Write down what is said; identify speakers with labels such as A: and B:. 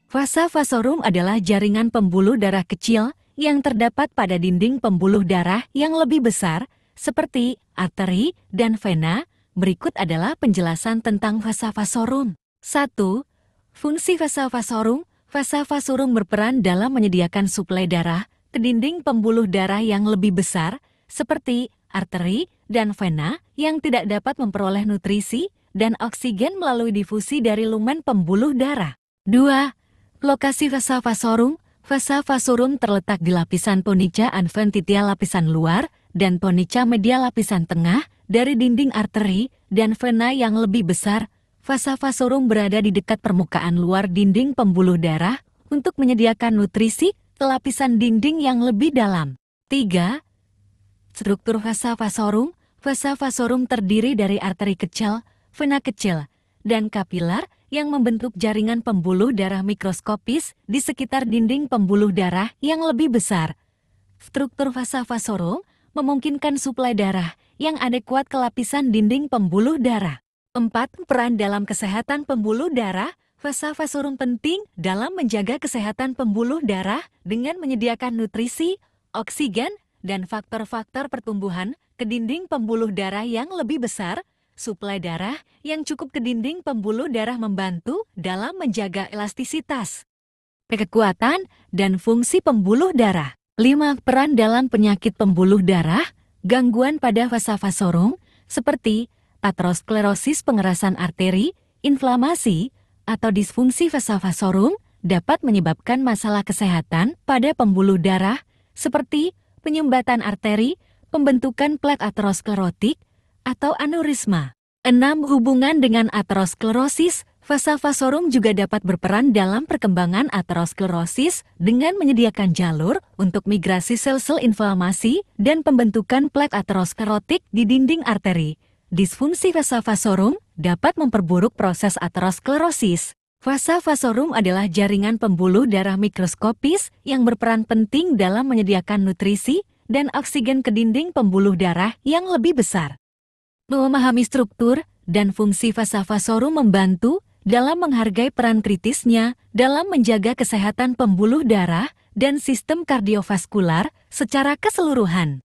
A: Vasa vasorum adalah jaringan pembuluh darah kecil yang terdapat pada dinding pembuluh darah yang lebih besar, seperti arteri dan vena. Berikut adalah penjelasan tentang vasa vasorum. 1. Fungsi vasa vasorum. Vasa vasorum berperan dalam menyediakan suplai darah ke dinding pembuluh darah yang lebih besar, seperti arteri dan vena yang tidak dapat memperoleh nutrisi dan oksigen melalui difusi dari lumen pembuluh darah. 2. Lokasi vasa vasorum. Vasa vasorum terletak di lapisan ponica adventitia lapisan luar dan ponica media lapisan tengah dari dinding arteri dan vena yang lebih besar. Vasa vasorum berada di dekat permukaan luar dinding pembuluh darah untuk menyediakan nutrisi ke lapisan dinding yang lebih dalam. 3. Struktur vasa vasorum. Vasa vasorum terdiri dari arteri kecil, vena kecil, dan kapilar yang membentuk jaringan pembuluh darah mikroskopis di sekitar dinding pembuluh darah yang lebih besar. Struktur vasa vasorum memungkinkan suplai darah yang adekuat ke lapisan dinding pembuluh darah. 4. Peran dalam kesehatan pembuluh darah. Vasa vasorum penting dalam menjaga kesehatan pembuluh darah dengan menyediakan nutrisi, oksigen, dan faktor-faktor pertumbuhan ke dinding pembuluh darah yang lebih besar. Suplai darah yang cukup ke dinding pembuluh darah membantu dalam menjaga elastisitas, kekuatan, dan fungsi pembuluh darah. 5. Peran dalam penyakit pembuluh darah. Gangguan pada vasa vasorum seperti aterosklerosis pengerasan arteri, inflamasi, atau disfungsi vasa vasorum dapat menyebabkan masalah kesehatan pada pembuluh darah seperti penyumbatan arteri, pembentukan plak aterosklerotik, atau aneurisma. 6. Hubungan dengan aterosklerosis. Vasa vasorum juga dapat berperan dalam perkembangan aterosklerosis dengan menyediakan jalur untuk migrasi sel-sel inflamasi dan pembentukan plak aterosklerotik di dinding arteri. Disfungsi vasa vasorum dapat memperburuk proses aterosklerosis. Vasa vasorum adalah jaringan pembuluh darah mikroskopis yang berperan penting dalam menyediakan nutrisi dan oksigen ke dinding pembuluh darah yang lebih besar. Memahami struktur dan fungsi vasa vasorum membantu dalam menghargai peran kritisnya dalam menjaga kesehatan pembuluh darah dan sistem kardiovaskular secara keseluruhan.